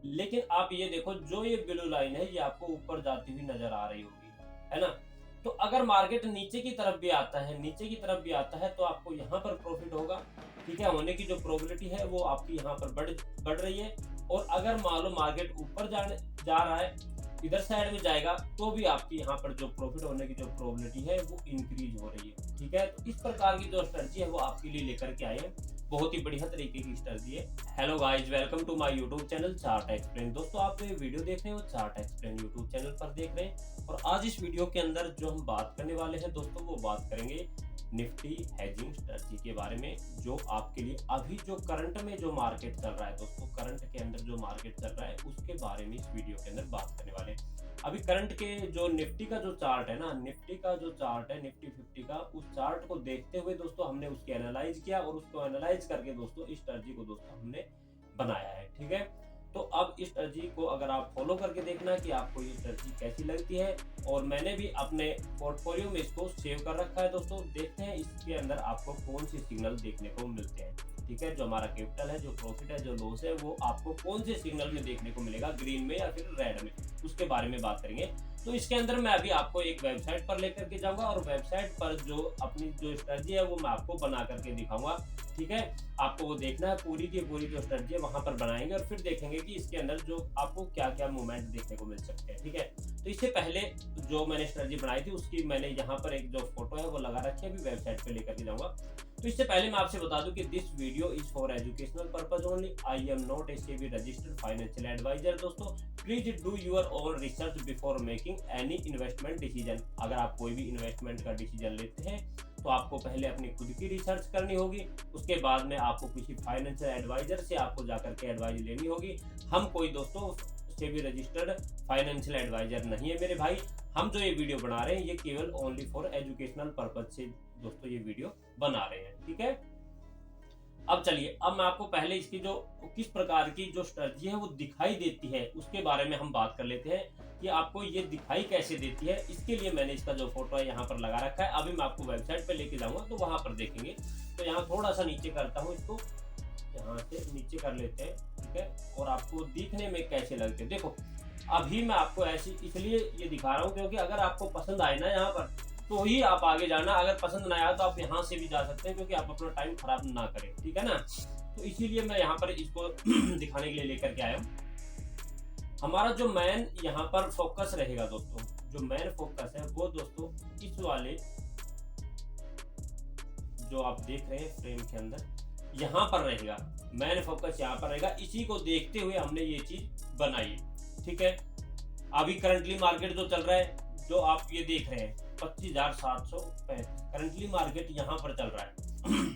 लेकिन आप ये देखो जो ये ब्लू लाइन है ये आपको ऊपर जाती हुई नजर आ रही होगी, है ना। तो अगर मार्केट नीचे की तरफ भी आता है, नीचे की तरफ भी आता है तो आपको यहाँ पर प्रॉफिट होगा, ठीक है। होने की जो प्रोबेबिलिटी है वो आपकी यहाँ पर बढ़ रही है। और अगर मान लो मार्केट ऊपर जा रहा है, इधर साइड में जाएगा, तो भी आपकी यहाँ पर जो प्रॉफिट होने की जो प्रोबेबिलिटी है वो इंक्रीज हो रही है, ठीक है। तो इस प्रकार की जो स्ट्रेटजी है वो आपके लिए लेकर के आए हैं, बहुत ही बढ़िया तरीके की स्ट्रेटजी है। Hello guys, welcome to my YouTube channel chart explain. दोस्तों आप ये वीडियो देख रहे हो चार्ट एक्सप्लेन यूट्यूब चैनल पर देख रहे हैं, और आज इस वीडियो के अंदर जो हम बात करने वाले हैं दोस्तों, वो बात करेंगे निफ्टी हेजिंग स्ट्रेटजी के बारे में, जो आपके लिए अभी जो करंट में जो मार्केट चल रहा है दोस्तों, करंट के अंदर जो मार्केट चल रहा है उसके बारे में इस वीडियो के अंदर बात करने वाले हैं। अभी करंट के जो निफ्टी का जो चार्ट है ना, निफ्टी का जो चार्ट है निफ्टी 50 का, उस चार्ट को देखते हुए दोस्तों हमने उसके एनालाइज किया, और उसको एनालाइज करके दोस्तों इस स्ट्रेटजी को दोस्तों हमने बनाया है, ठीक है। तो अब इस स्ट्रेटजी को अगर आप फॉलो करके देखना कि आपको ये स्ट्रेटजी कैसी लगती है, और मैंने भी अपने पोर्टफोलियो में इसको सेव कर रखा है दोस्तों। देखते हैं इसके अंदर आपको कौन सी सिग्नल देखने को मिलते हैं, ठीक है। जो हमारा कैपिटल है, जो प्रॉफिट है, जो लॉस है, वो आपको कौन से सिग्नल में देखने को मिलेगा, ग्रीन में या फिर रेड में, उसके बारे में बात करेंगे। तो इसके अंदर मैं अभी आपको एक वेबसाइट पर लेकर के जाऊंगा, और वेबसाइट पर जो अपनी जो स्ट्रेटजी है वो मैं आपको बना करके दिखाऊंगा, ठीक है। आपको वो देखना है, पूरी की पूरी जो स्ट्रेटजी है वहां पर बनाएंगे, और फिर देखेंगे कि इसके अंदर जो आपको क्या क्या मूवमेंट देखने को मिल सकते हैं, ठीक है। तो इससे पहले जो मैंने स्ट्रेटजी बनाई थी उसकी मैंने यहाँ पर एक जो फोटो है वो लगा रखी है, अभी वेबसाइट पे लेकर के जाऊंगा। तो इससे पहले मैं आपसे बता दूं कि this video is for educational purpose only, I am not a SEBI registered financial advisor दोस्तों। Please do your own research before making any investment decision. अगर आप कोई भी इन्वेस्टमेंट का डिसीजन लेते हैं तो आपको पहले अपनी खुद की रिसर्च करनी होगी, उसके बाद में आपको किसी फाइनेंशियल एडवाइजर से आपको जाकर के एडवाइस लेनी होगी। हम कोई दोस्तों सेबी रजिस्टर्ड फाइनेंशियल एडवाइजर नहीं है मेरे भाई। हम जो ये वीडियो बना रहे हैं ये केवल ओनली फॉर एजुकेशनल पर्पज से दोस्तों ये वीडियो बना रहे हैं, ठीक है। अब चलिए, अब मैं आपको पहले इसकी जो किस प्रकार की जो स्ट्रेटजी है वो दिखाई देती है उसके बारे में हम बात कर लेते हैं कि आपको ये दिखाई कैसे देती है। इसके लिए मैंने इसका जो फोटो है यहाँ पर लगा रखा है, अभी मैं आपको वेबसाइट पे लेके जाऊंगा तो वहां पर देखेंगे। तो यहाँ थोड़ा सा नीचे करता हूँ, इसको यहाँ से नीचे कर लेते हैं, ठीक है। और आपको दिखने में कैसे लगते हैं देखो, अभी मैं आपको ऐसी इसलिए ये दिखा रहा हूँ क्योंकि अगर आपको पसंद आए ना यहाँ पर तो ही आप आगे जाना, अगर पसंद ना आया तो आप यहाँ से भी जा सकते हैं, क्योंकि आप अपना टाइम खराब ना करें, ठीक है ना। तो इसीलिए मैं यहाँ पर इसको दिखाने के लिए लेकर के आया हूँ। हमारा जो मेन यहाँ पर फोकस रहेगा दोस्तों, जो मेन फोकस है वो दोस्तों इस वाले जो आप देख रहे हैं फ्रेम के अंदर, यहाँ पर रहेगा। मेन फोकस यहाँ पर रहेगा, इसी को देखते हुए हमने ये चीज बनाई, ठीक है। अभी करंटली मार्केट जो चल रहा है, जो आप ये देख रहे हैं 25,700 करंटली मार्केट यहाँ पर चल रहा है,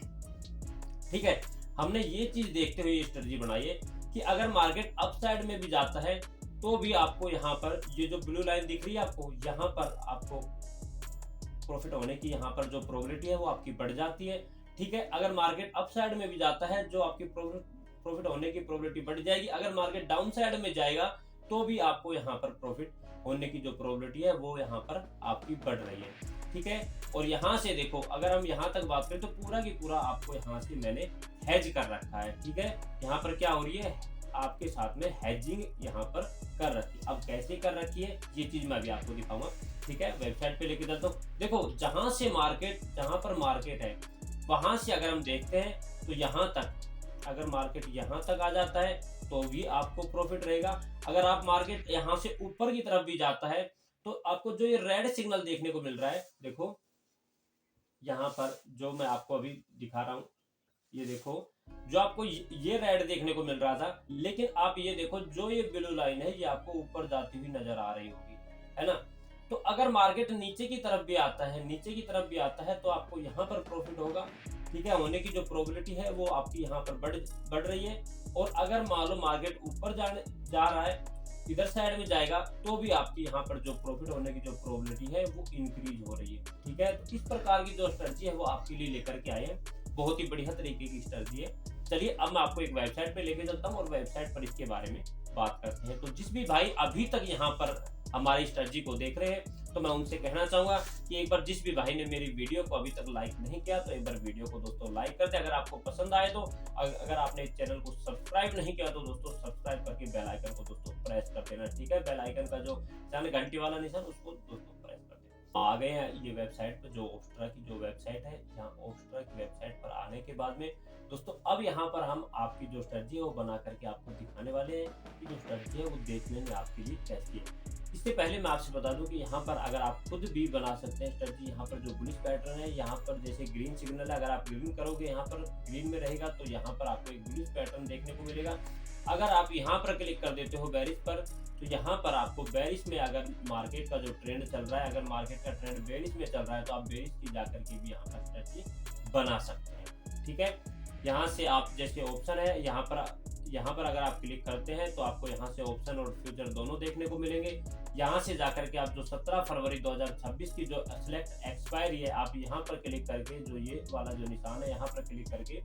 ठीक है। हमने ये चीज देखते हुए ये स्ट्रेटजी बनाई है कि अगर मार्केट अपसाइड में भी जाता है तो भी आपको यहाँ पर ये जो ब्लू लाइन दिख रही है आपको, यहाँ पर आपको प्रॉफिट होने की यहाँ पर जो प्रोबेबिलिटी है वो आपकी बढ़ जाती है, ठीक है। अगर मार्केट अपसाइड में भी जाता है जो आपकी प्रॉफिट होने की प्रोबेबिलिटी बढ़ जाएगी। अगर मार्केट डाउन साइड में जाएगा तो भी आपको यहाँ पर प्रॉफिट होने की जो प्रोबेबिलिटी है वो यहाँ पर आपकी बढ़ रही है, ठीक है। और यहाँ से देखो, अगर हम यहाँ तक बात करें तो पूरा की पूरा आपको यहाँ से मैंने हेज कर रखा है, ठीक है। यहाँ पर क्या हो रही है, आपके साथ में हेजिंग यहाँ पर कर रखी है। अब कैसे कर रखी है ये चीज मैं अभी आपको दिखाऊंगा, ठीक है। वेबसाइट पे लेके जाता हूँ, देखो जहां से मार्केट, जहां पर मार्केट है वहां से अगर हम देखते हैं तो यहाँ तक, अगर मार्केट यहाँ तक आ जाता है तो भी आपको प्रॉफिट रहेगा। अगर आप मार्केट यहाँ से ऊपर की तरफ भी जाता है तो आपको जो ये रेड सिग्नल देखने को मिल रहा है, देखो यहाँ पर जो मैं आपको अभी दिखा रहा हूँ, ये देखो जो आपको ये रेड देखने को मिल रहा था, लेकिन आप ये देखो जो ये ब्लू लाइन है ये आपको ऊपर जाती हुई नजर आ रही होगी, है ना। तो अगर मार्केट नीचे की तरफ भी आता है, नीचे की तरफ भी आता है तो आपको यहाँ पर प्रॉफिट होगा, ठीक है। होने की जो प्रोबेबिलिटी है वो आपकी यहाँ पर बढ़ रही है। और अगर मान लो मार्केट ऊपर जा रहा है, इधर साइड में जाएगा, तो भी आपकी यहाँ पर जो प्रॉफिट होने की जो प्रोबेबिलिटी है वो इंक्रीज हो रही है, ठीक है। तो इस प्रकार की जो स्ट्रेटजी है वो आपके लिए लेकर के आए हैं, बहुत ही बढ़िया तरीके की स्ट्रेटजी है। चलिए अब मैं आपको एक वेबसाइट पे लेके चलता हूँ और वेबसाइट पर इसके बारे में बात करते हैं। तो जिस भी भाई अभी तक यहाँ पर हमारी स्ट्रेटजी को देख रहे हैं तो मैं उनसे कहना चाहूंगा कि एक बार जिस भी भाई ने मेरी वीडियो को अभी तक लाइक नहीं किया तो एक बार वीडियो को दोस्तों लाइक कर दे। अगर आपको पसंद आए तो, अगर आपने इस चैनल को सब्सक्राइब नहीं किया तो दोस्तों सब्सक्राइब सब्सक्राइब करके बेल आइकन को दोस्तों प्रेस कर देना, ठीक है। बेल आइकन का जो घंटी वाला निशान उसको दोस्तों प्रेस कर देना। आ गए हैं ये वेबसाइट पर, जो ओस्ट्रा की जो वेबसाइट है। यहाँ ओस्ट्रा की वेबसाइट पर आने के बाद में दोस्तों अब यहाँ पर हम आपकी जो स्ट्रेटजी है वो बना करके आपको दिखाने वाले हैं कि जो स्ट्रेटजी है वो देखने में आपके लिए कैसी है। इससे पहले मैं आपसे बता दूं कि यहाँ पर अगर आप खुद भी बना सकते हैं स्ट्रेटजी। यहाँ पर जो बुलिश पैटर्न है, यहाँ पर जैसे ग्रीन सिग्नल है, अगर आप ग्रीन करोगे यहाँ पर ग्रीन में रहेगा तो यहाँ पर आपको एक बुलिश पैटर्न देखने को मिलेगा। अगर आप यहाँ पर क्लिक कर देते हो बेरिश पर, तो यहाँ पर आपको बेरिश में अगर मार्केट का जो ट्रेंड चल रहा है, अगर मार्केट का ट्रेंड बेरिश में चल रहा है तो आप बेरिश की जाकर के भी यहाँ पर स्ट्रेटजी बना सकते हैं, ठीक है। यहाँ से आप जैसे ऑप्शन है यहाँ पर अगर आप क्लिक करते हैं तो आपको यहाँ से ऑप्शन और फ्यूचर दोनों देखने को मिलेंगे। यहाँ से जाकर के आप जो 17 फरवरी 2026 की जो सेलेक्ट एक्सपायरी है, आप यहाँ पर क्लिक करके जो ये वाला जो निशान है यहाँ पर क्लिक करके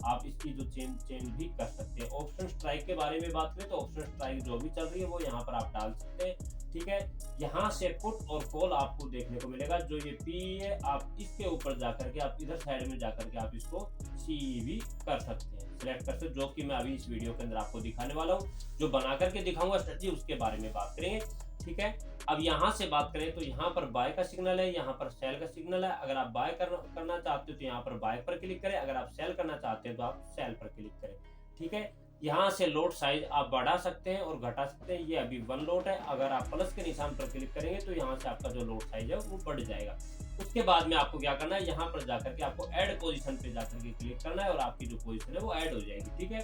आप इसकी जो चेंज भी कर सकते हैं। ऑप्शन स्ट्राइक के बारे में बात करें तो ऑप्शन स्ट्राइक जो भी चल रही है वो यहाँ पर आप डाल सकते हैं, ठीक है। यहाँ से पुट और कॉल आपको देखने को मिलेगा। जो ये पी है आप इसके ऊपर जाकर के आप इधर साइड में जाकर के आप इसको सी भी कर सकते हैं, सिलेक्ट कर सकते, जो कि मैं अभी इस वीडियो के अंदर आपको दिखाने वाला हूँ। जो बना करके दिखाऊंगा स्ट्रेटजी उसके बारे में बात करेंगे, ठीक है। अब यहाँ से बात करें तो यहाँ पर बाय का सिग्नल है, यहाँ पर सेल का सिग्नल है। अगर आप बाय करना चाहते हो तो यहाँ पर बाय पर क्लिक करें, अगर आप सेल करना चाहते हैं तो आप सेल पर क्लिक करें, ठीक है। यहाँ से लोट साइज आप बढ़ा सकते हैं और घटा सकते हैं। ये अभी 1 लोट है, अगर आप प्लस के निशान पर क्लिक करेंगे तो यहाँ से आपका जो लोट साइज है वो बढ़ जाएगा। उसके बाद में आपको क्या करना है, यहाँ पर जाकर के आपको ऐड पोजीशन पे जाकर के क्लिक करना है और आपकी जो पोजीशन है वो ऐड हो जाएगी, ठीक है।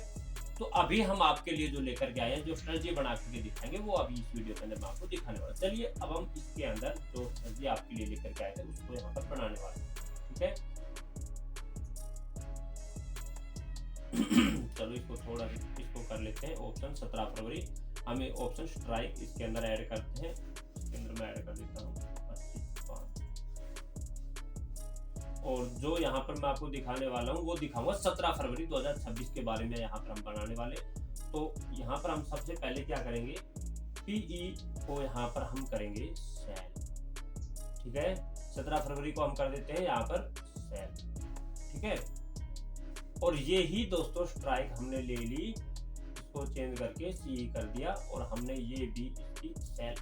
तो अभी हम आपके लिए जो लेकर के आए हैं, जो स्ट्रेटजी बना करके दिखाएंगे वो अभी इस वीडियो के अंदर मैं आपको दिखाने वाला। चलिए अब हम इसके अंदर जो स्ट्रेटजी आपके लिए लेकर के आए थे उसको यहाँ पर बनाने वाले हैं, ठीक है। चलो इसको कर लेते हैं ऑप्शन 17 फरवरी। हमें ऑप्शन स्ट्राइक इसके अंदर ऐड करते हैं। इसके अंदर मैं ऐड कर देता हूँ 25 और जो यहाँ पर मैं आपको दिखाने वाला हूँ वो दिखाऊंगा 17 फरवरी 2026 के बारे में यहाँ पर हम बनाने वाले। तो यहाँ पर हम सबसे पहले क्या करेंगे, पीई को यहाँ पर हम करेंगे सेल, ठीक है। 17 फरवरी को हम कर देते हैं यहाँ पर सेल, ठीक है। और ये ही दोस्तों स्ट्राइक हमने ले ली, इसको चेंज करके सी कर दिया और हमने ये भी इसकी सेल,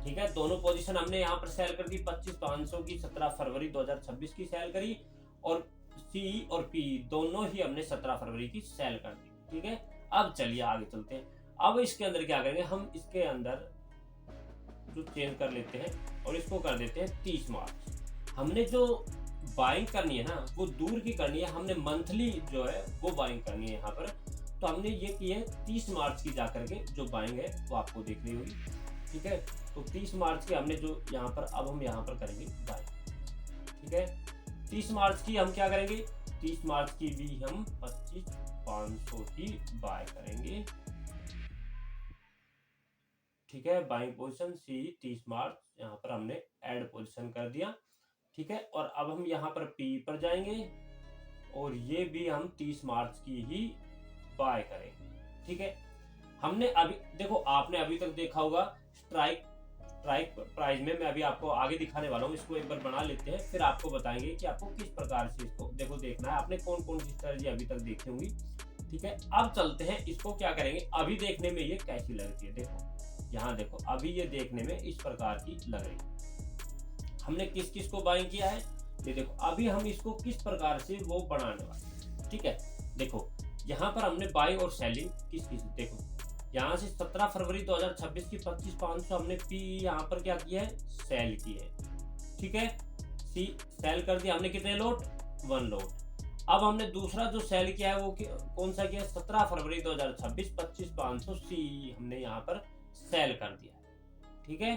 ठीक है। दोनों पोजीशन हमने यहाँ पर सेल कर दी। 25,500 की 17 फरवरी 2026 की सेल करी और सी और पी दोनों ही हमने 17 फरवरी की सेल कर दी, ठीक है। अब चलिए आगे चलते हैं। अब इसके अंदर क्या करेंगे, हम इसके अंदर जो चेंज कर लेते हैं और इसको कर देते हैं 30 मार्च। हमने जो बाइंग करनी है ना वो दूर की करनी है, हमने मंथली जो है वो बाइंग करनी है यहाँ पर। तो हमने ये की है 30 मार्च की जाकर के जो बाइंग है वो आपको देख रही होगी, ठीक है। तो 30 मार्च की हमने जो यहाँ पर अब हम यहाँ पर करेंगे बाइंग, ठीक है। 30 मार्च की हम क्या करेंगे, 30 मार्च की भी हम 25,500 की बाय करेंगे, ठीक है। बाइंग पोजीशन सी 30 मार्च यहाँ पर हमने ऐड पोजीशन कर दिया, ठीक है। और अब हम यहाँ पर पी पर जाएंगे और ये भी हम 30 मार्च की ही बाय करेंगे, ठीक है। हमने अभी देखो, आपने अभी तक देखा होगा स्ट्राइक प्राइस में, मैं अभी आपको आगे दिखाने वाला हूँ। इसको एक बार बना लेते हैं फिर आपको बताएंगे कि आपको किस प्रकार से इसको देखो देखना है। आपने कौन कौन सी स्ट्रेटजी अभी तक देखी होंगी, ठीक है। अब चलते हैं, इसको क्या करेंगे, अभी देखने में ये कैसी लगती है। देखो यहाँ देखो, अभी ये देखने में इस प्रकार की लग रही है। हमने किस किस को बाइंग किया है, ये देखो। अभी हम इसको किस प्रकार से वो बनाने वाले, ठीक है। देखो यहाँ पर हमने बाइंग और सेलिंग किस देखो, यहाँ से 17 फरवरी 2026 की 25,500 हमने पी यहाँ पर क्या किया है, सेल की है, ठीक है। सी सेल कर दिया हमने, कितने लोट, 1 लोट। अब हमने दूसरा जो सेल किया है वो कौन सा किया है, 17 फरवरी 2026 25,500 सी हमने यहाँ पर सेल कर दिया, ठीक है।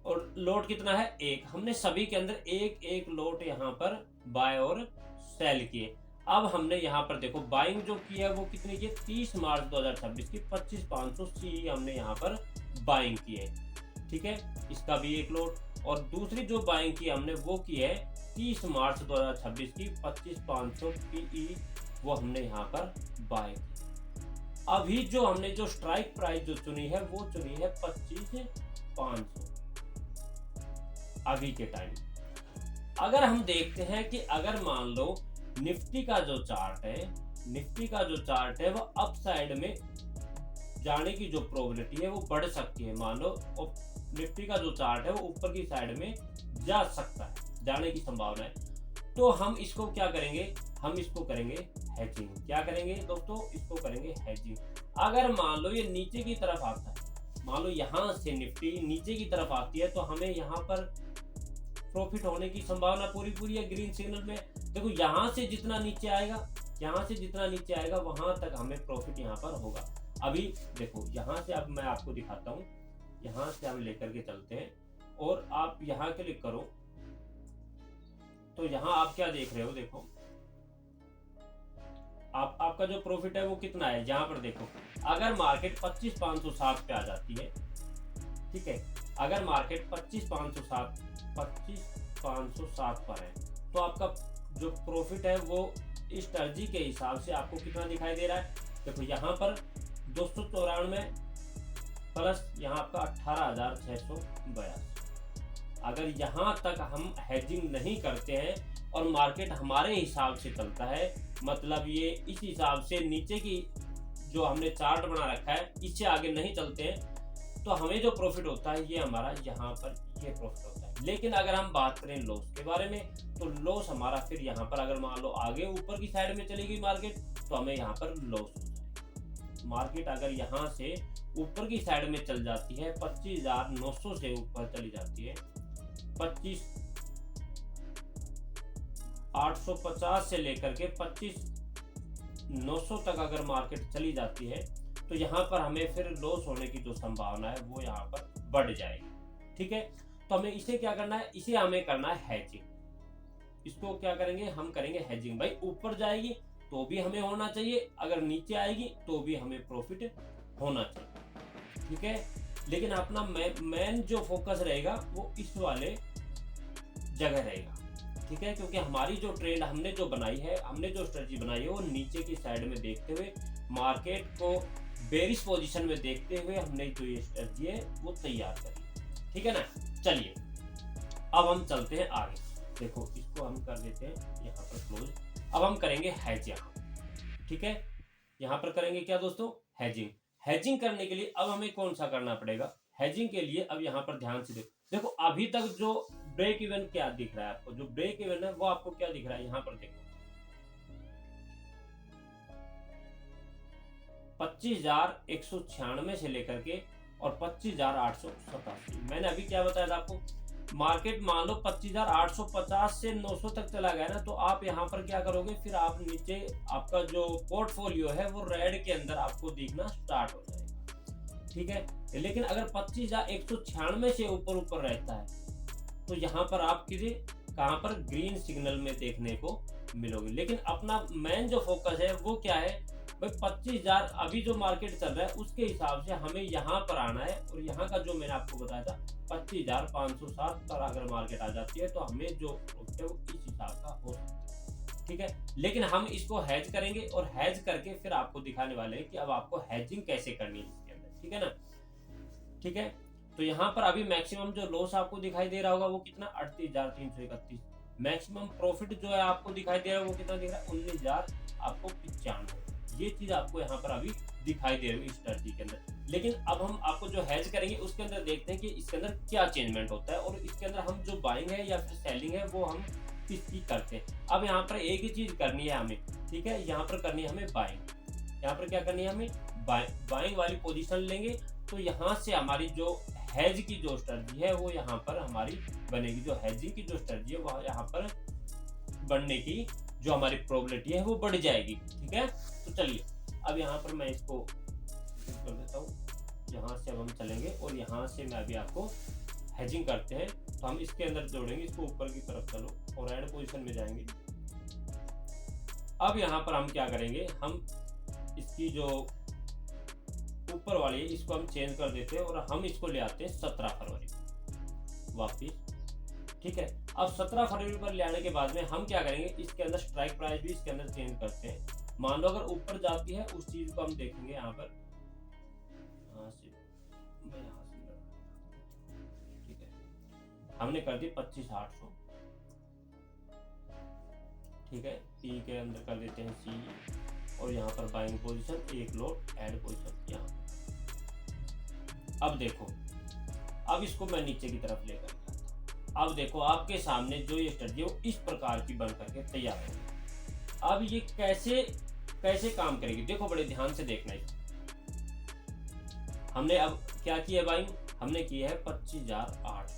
और लोट कितना है, 1। हमने सभी के अंदर एक एक लोट यहाँ पर बाय और सेल किए। अब हमने यहाँ पर देखो बाइंग जो की है वो कितनी की, 30 मार्च 2026 की 25,500 सी हमने यहाँ पर बाइंग की है, ठीक है। इसका भी एक लोट। और दूसरी जो बाइंग की हमने वो की है 30 मार्च 2026 की 25,500 पीई, वो हमने यहाँ पर बाय की। अभी जो हमने जो स्ट्राइक प्राइस जो चुनी है वो चुनी है 25,500 अभी के टाइम। अगर हम देखते हैं कि अगर मान लो निफ्टी का जो चार्ट है, वो अप साइड में जाने की जो प्रोबेबिलिटी है वो बढ़ सकती है। मान लो निफ्टी का जो चार्ट है वो ऊपर की साइड में जा सकता है, जाने की संभावना है। तो हम इसको क्या करेंगे, हम इसको करेंगे हेजिंग। क्या करेंगे दोस्तों, इसको करेंगे हेजिंग। अगर मान लो ये नीचे की तरफ आता है, मान लो यहाँ से निफ्टी नीचे की तरफ आती है, तो हमें यहाँ पर प्रॉफिट होने की संभावना पूरी पूरी है ग्रीन सिग्नल में। देखो यहाँ से जितना नीचे आएगा, यहाँ से जितना नीचे आएगा वहां तक हमें प्रॉफिट यहाँ पर होगा। अभी देखो यहाँ से, अब मैं आपको दिखाता हूँ, यहाँ से हम लेकर के चलते हैं और आप यहाँ क्लिक करो तो यहाँ आप क्या देख रहे हो, देखो आपका जो प्रॉफिट है वो कितना है। यहाँ पर देखो, अगर मार्केट 25,560 पे आ जाती है, ठीक है, अगर मार्केट 25,560 पर है, तो आपका जो प्रॉफिट है वो इस टर्जी के हिसाब से आपको कितना दिखाई दे रहा है। देखो यहाँ पर 294 प्लस यहाँ आपका 18,682। अगर यहाँ तक हम हेजिंग नहीं करते हैं और मार्केट हमारे हिसाब से चलता है, मतलब ये इस हिसाब से नीचे की जो हमने चार्ट बना रखा है इससे आगे नहीं चलते हैं, तो हमें जो प्रॉफिट होता है ये हमारा यहाँ पर ये प्रॉफिट होता है। लेकिन अगर हम बात करें लॉस के बारे में, तो लॉस हमारा फिर यहाँ पर, अगर मान लो आगे ऊपर की साइड में चली गई मार्केट, तो हमें यहाँ पर लॉस होता है। मार्केट अगर यहाँ से ऊपर की साइड में चल जाती है, 25,900 से ऊपर चली जाती है, 25,850 से लेकर के 25,900 तक अगर मार्केट चली जाती है, तो यहाँ पर हमें फिर लॉस होने की जो संभावना है वो यहाँ पर बढ़ जाएगी। ठीक है, तो हमें इसे क्या करना है, इसे हमें करना है हैजिंग। इसको क्या करेंगे, हम करेंगे हैजिंग। भाई ऊपर जाएगी तो भी हमें होना चाहिए, अगर नीचे आएगी तो भी हमें प्रॉफिट होना चाहिए। ठीक है, लेकिन अपना मेन जो फोकस रहेगा वो इस वाले जगह रहेगा। ठीक है, क्योंकि हमारी जो ट्रेंड हमने जो बनाई है, हमने जो स्ट्रेटजी बनाई है वो नीचे की साइड में देखते हुए, मार्केट को बेरिश पोजीशन में देखते हुए हमने जो ये स्ट्रेटजी है वो तैयार करी। ठीक है ना, चलिए अब हम चलते हैं आगे। देखो इसको हम कर देते हैं यहाँ पर क्लोज। अब हम करेंगे हैज यहाँ। ठीक है, यहाँ पर करेंगे क्या दोस्तों, हैजिंग। हैजिंग करने के लिए अब हमें कौन सा करना पड़ेगा, हैजिंग के लिए अब यहाँ पर ध्यान से देखो अभी तक जो ब्रेक इवन क्या दिख रहा है आपको, जो ब्रेक इवन है वो आपको क्या दिख रहा है, यहाँ पर देखो 25,196 से लेकर के और 25,887। मैंने अभी क्या बताया था आपको, मार्केट मान लो 25,850 से 900 तक चला गया ना, तो आप यहाँ पर क्या करोगे, फिर आप नीचे आपका जो पोर्टफोलियो है वो रेड के अंदर आपको दिखना स्टार्ट हो जाएगा। ठीक है, लेकिन अगर 25,196 से ऊपर रहता है तो यहाँ पर आप किसी कहाँ पर ग्रीन सिग्नल में देखने को मिलोगे। लेकिन अपना मेन जो फोकस है वो क्या है भाई, 25,000 अभी जो मार्केट चल रहा है उसके हिसाब से हमें यहाँ पर आना है। और यहाँ का जो मैंने आपको बताया था 25,507 पर अगर मार्केट आ जाती है तो हमें जो है वो इस हिसाब का हो सकता है। ठीक है, लेकिन हम इसको हैज करेंगे और हैज करके फिर आपको दिखाने वाले हैं कि अब आपको हैजिंग कैसे करनी है इसके अंदर। ठीक है ना, ठीक है, तो यहाँ पर अभी मैक्सिमम जो लॉस आपको दिखाई दे रहा होगा वो कितना, 38,331। मैक्सिमम प्रॉफिट जो है आपको दिखाई दे रहा है वो कितना दिख रहा है, 19,095। ये चीज आपको यहाँ पर अभी दिखाई दे रही है इस टर्जी के अंदर। लेकिन अब हम आपको जो हैज करेंगे उसके अंदर देखते हैं कि इसके अंदर क्या चेंजमेंट होता है और इसके अंदर हम जो बाइंग है या फिर सेलिंग है वो हम किसकी करते हैं। अब यहाँ पर एक ही चीज करनी है हमें, ठीक है, यहाँ पर करनी है हमें बाइंग। यहाँ पर क्या करनी है हमें, बाइंग वाली पोजीशन लेंगे तो यहाँ से हमारी जो हैज की जो स्ट्रेटजी है वो यहाँ पर हमारी बनेगी। जो हैजिंग की जो स्ट्रेटजी है वह यहाँ पर बनने की जो हमारी प्रोबेबिलिटी है वो बढ़ जाएगी। ठीक है, तो चलिए अब यहाँ पर मैं इसको कर देता हूँ। यहाँ से अब हम चलेंगे और यहाँ से मैं अभी आपको हैजिंग करते हैं। तो हम इसके अंदर जोड़ेंगे, इसको ऊपर की तरफ चलो और एड पोजीशन में जाएंगे। अब यहाँ पर हम क्या करेंगे, हम इसकी जो ऊपर वाली है इसको हम चेंज कर देते हैं और हम इसको ले आते हैं 17 फरवरी वापिस। ठीक है, अब 17 फरवरी पर ले आने के बाद में हम क्या करेंगे, इसके अंदर स्ट्राइक प्राइस भी इसके अंदर चेंज करते हैं। मान लो अगर ऊपर जाती है उस चीज को हम देखेंगे। यहाँ पर ठीक है, हमने कर दी 25,800। ठीक है, पी के अंदर कर देते हैं सी और यहाँ पर बाइंग पोजीशन, एक लोड एड पोजीशन यहाँ। अब देखो, अब इसको मैं नीचे की तरफ लेकर जाता हूं। अब देखो आपके सामने जो ये स्ट्रेटजी है वो इस प्रकार की बन करके तैयार होगी। अब ये कैसे कैसे काम करेगी, देखो बड़े ध्यान से देखना है। हमने अब क्या किया भाई, हमने की है 25,008।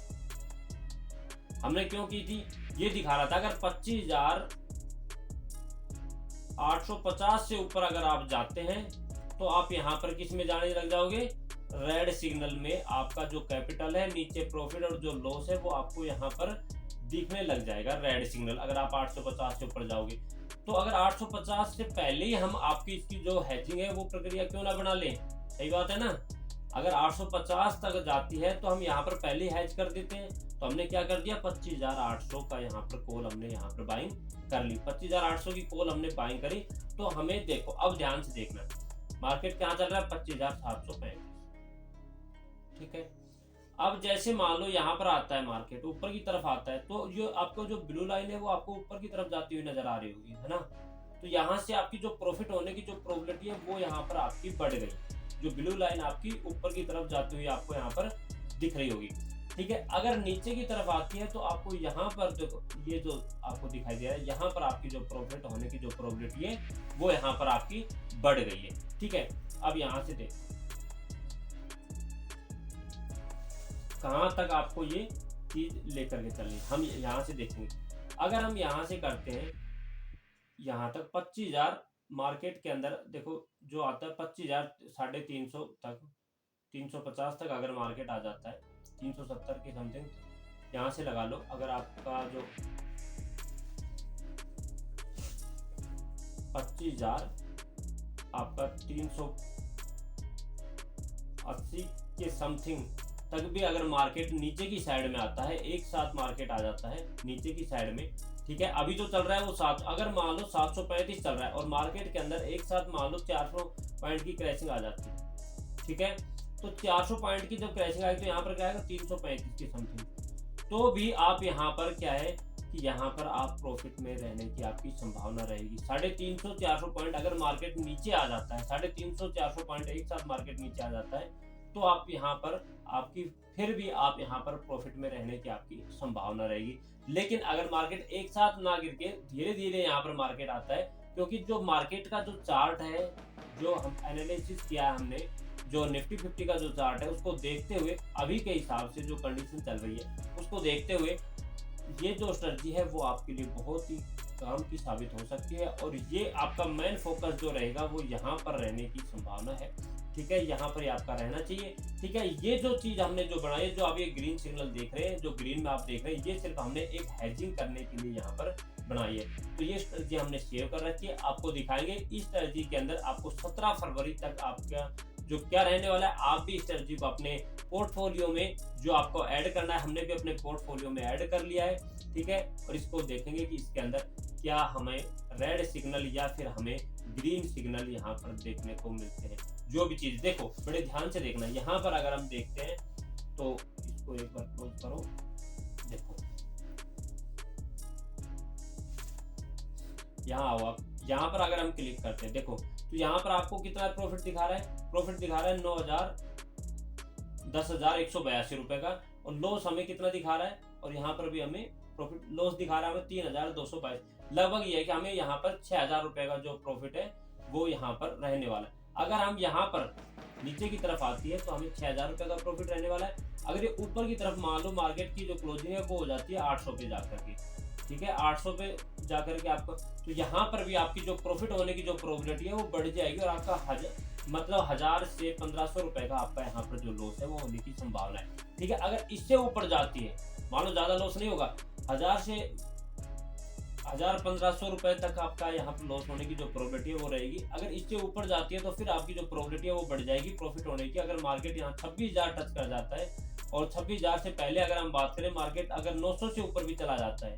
हमने क्यों की थी, ये दिखा रहा था अगर 25,850 से ऊपर अगर आप जाते हैं तो आप यहाँ पर किस में जाने लग जाओगे, रेड सिग्नल में। आपका जो कैपिटल है, नीचे प्रॉफिट और जो लॉस है वो आपको यहाँ पर दिखने लग जाएगा रेड सिग्नल, अगर आप 850 से ऊपर जाओगे। तो अगर 850 से पहले ही हम आपकी इसकी जो हैजिंग है वो प्रक्रिया क्यों ना बना लें, सही बात है ना। अगर 850 तक जाती है तो हम यहाँ पर पहले हैज कर देते हैं। तो हमने क्या कर दिया, 25,800 का यहाँ पर कॉल हमने यहाँ पर बाइंग कर ली। 25,800 की कॉल हमने बाइंग करी। तो हमें देखो, अब ध्यान से देखना, मार्केट कहाँ चल रहा है, 25,735, ठीक है। अब जैसे मान लो यहाँ पर आता है मार्केट, ऊपर की तरफ आता है, तो जो आपको जो ब्लू लाइन है वो आपको ऊपर की तरफ जाती हुई नजर आ रही होगी, है ना। तो यहाँ से आपकी जो प्रॉफिट होने की जो प्रोबेबिलिटी है वो यहाँ पर आपकी बढ़ गई। जो ब्लू लाइन आपकी ऊपर की तरफ जाती हुई आपको यहाँ पर दिख रही होगी, ठीक है। अगर नीचे की तरफ आती है तो आपको यहाँ पर देखो, ये जो आपको दिखाई दे रहा है, यहाँ पर आपकी जो प्रॉफिट होने की जो प्रोबेबिलिटी है वो यहाँ पर आपकी बढ़ गई है, ठीक है। अब यहाँ से देखो कहाँ तक आपको ये चीज लेकर के चलनी, हम यहाँ से देखेंगे। अगर हम यहाँ से करते हैं यहाँ तक 25,000 मार्केट के अंदर, देखो जो आता है 25,350 तक, 350 तक अगर मार्केट आ जाता है, 370 के समथिंग यहाँ से लगा लो। अगर आपका जो 25,000 आपका 380 के समथिंग तक भी अगर मार्केट नीचे की साइड में आता है, एक साथ मार्केट आ जाता है नीचे की साइड में, ठीक है। अभी जो चल रहा है वो 7, अगर मान लो 735 चल रहा है और मार्केट के अंदर एक साथ मान लो 400 पॉइंट की क्रैशिंग आ जाती है, ठीक है। तो 400 पॉइंट की जब क्रैशिंग आएगी तो यहाँ पर क्या आएगा, 335 के समथिंग। तो भी आप यहाँ पर क्या है कि यहाँ पर आप प्रॉफिट में रहने की आपकी संभावना रहेगी। 350 400 पॉइंट अगर मार्केट नीचे आ जाता है, 350 400 पॉइंट एक साथ मार्केट नीचे आ जाता है, तो आप यहाँ पर आपकी फिर भी आप यहाँ पर प्रॉफिट में रहने की आपकी संभावना रहेगी। लेकिन अगर मार्केट एक साथ ना गिर के धीरे धीरे यहाँ पर मार्केट आता है, क्योंकि जो मार्केट का जो चार्ट है, जो हम एनालिसिस किया है हमने, जो निफ्टी 50 का जो चार्ट है उसको देखते हुए, अभी के हिसाब से जो कंडीशन चल रही है उसको देखते हुए, ये जो स्ट्रेटजी है वो आपके लिए बहुत ही काम की साबित हो सकती है। और ये आपका मेन फोकस जो रहेगा वो यहाँ पर रहने की संभावना है, ठीक है। यहाँ पर आपका रहना चाहिए, ठीक है। ये जो चीज हमने जो बनाई, जो आप ये ग्रीन सिग्नल देख रहे हैं, जो ग्रीन में आप देख रहे हैं, ये सिर्फ हमने एक हेजिंग करने के लिए यहाँ पर बनाई है। तो ये स्ट्रेटजी हमने सेव कर रखी है, आपको दिखाएंगे। इस स्ट्रेटजी के अंदर आपको 17 फरवरी तक आपका जो क्या रहने वाला है, आप भी स्ट्रेटजी को अपने पोर्टफोलियो में जो आपको ऐड करना है, हमने भी अपने पोर्टफोलियो में ऐड कर लिया है, ठीक है। और इसको देखेंगे कि इसके अंदर क्या हमें रेड सिग्नल या फिर हमें ग्रीन सिग्नल यहाँ पर देखने को मिलते हैं। जो भी चीज देखो, बड़े ध्यान से देखना। यहाँ पर अगर हम देखते हैं तो इसको एक बार क्लोज करो, देखो यहाँ आओ आप। यहाँ पर अगर हम क्लिक करते हैं, देखो तो यहाँ पर आपको कितना प्रॉफिट दिखा रहा है, प्रॉफिट दिखा रहा है 10,182 रुपए का। और लॉस हमें कितना दिखा रहा है, और यहाँ पर भी हमें प्रॉफिट लॉस दिखा रहा है हमें 3,222। लगभग ये है कि हमें यहाँ पर 6,000 रुपए का जो प्रॉफिट है वो यहाँ पर रहने वाला है। अगर हम यहाँ पर नीचे की तरफ आती है तो हमें 6,000 रुपए का प्रॉफिट रहने वाला है। अगर ये ऊपर की तरफ मान लो मार्केट की जो क्लोजिंग है वो हो जाती है 800 पे जाकर के, ठीक है, 800 पे जाकर के आपका, तो यहाँ पर भी आपकी जो प्रॉफिट होने की जो प्रोबेबिलिटी है वो बढ़ जाएगी। और आपका 1,000 से 1,500 रुपए का आपका यहाँ पर जो लॉस है वो होने की संभावना है, ठीक है। अगर इससे ऊपर जाती है, मान लो ज्यादा लॉस नहीं होगा, 1,000 से 1,500 रुपए तक आपका यहाँ पर लॉस होने की जो प्रोबेबिलिटी है वो रहेगी। अगर इससे ऊपर जाती है तो फिर आपकी जो प्रोबेबिलिटी है वो बढ़ जाएगी प्रॉफिट होने की। अगर मार्केट यहाँ 26,000 टच कर जाता है, और 26,000 से पहले अगर हम बात करें, मार्केट अगर 900 से ऊपर भी चला जाता है,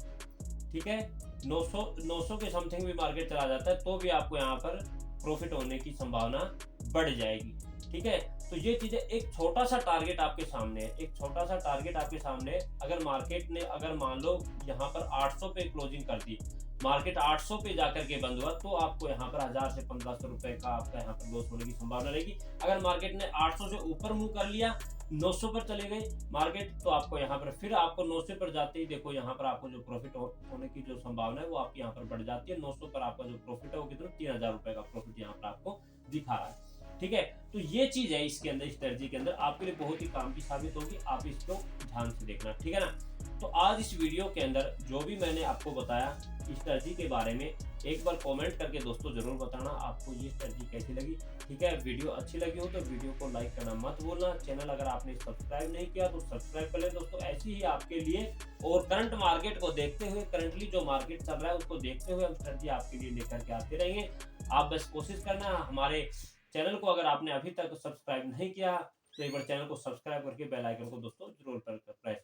ठीक है, 900 के समथिंग भी मार्केट चला जाता है, तो भी आपको यहाँ पर प्रॉफिट होने की संभावना बढ़ जाएगी, ठीक है। तो ये चीजें, एक छोटा सा टारगेट आपके सामने है, एक छोटा सा टारगेट आपके सामने है। अगर मार्केट ने अगर मान लो यहाँ पर 800 पे क्लोजिंग कर दी, मार्केट 800 पे जाकर के बंद हुआ, तो आपको यहाँ पर 1,000 से 1,500 रुपए का आपका यहाँ पर लॉस होने की संभावना रहेगी। अगर मार्केट ने 800 से ऊपर मूव कर लिया 900 पर चले गए मार्केट, तो आपको यहाँ पर फिर आपको 900 पर जाते ही देखो यहाँ पर आपको जो प्रॉफिट होने की जो संभावना है वो आपकी यहाँ पर बढ़ जाती है। 900 पर आपका जो प्रॉफिट है वो कितना 3000 रुपए का प्रॉफिट यहाँ पर आपको दिखा रहा है। ठीक है, तो ये चीज है इसके अंदर, स्ट्रेटजी के अंदर आपके लिए बहुत ही काम की साबित होगी, आप इसको ध्यान से देखना। ठीक है ना। तो आज इस वीडियो के अंदर जो भी मैंने आपको बताया स्ट्रेटजी के बारे में, एक बार कमेंट करके दोस्तों जरूर बताना आपको ये स्ट्रेटजी कैसी लगी। ठीक है, वीडियो अच्छी लगी हो तो वीडियो को लाइक करना मत भूलना। चैनल अगर आपने सब्सक्राइब नहीं किया तो सब्सक्राइब कर ले दोस्तों, ऐसी ही आपके लिए और करंट मार्केट को देखते हुए, करंटली जो मार्केट चल रहा है उसको देखते हुए हम स्ट्रेटजी आपके लिए लेकर के आते रहेंगे। आप बस कोशिश करना, हमारे चैनल को अगर आपने अभी तक सब्सक्राइब नहीं किया तो एक बार चैनल को सब्सक्राइब करके बेल आइकन को दोस्तों जरूर प्रेस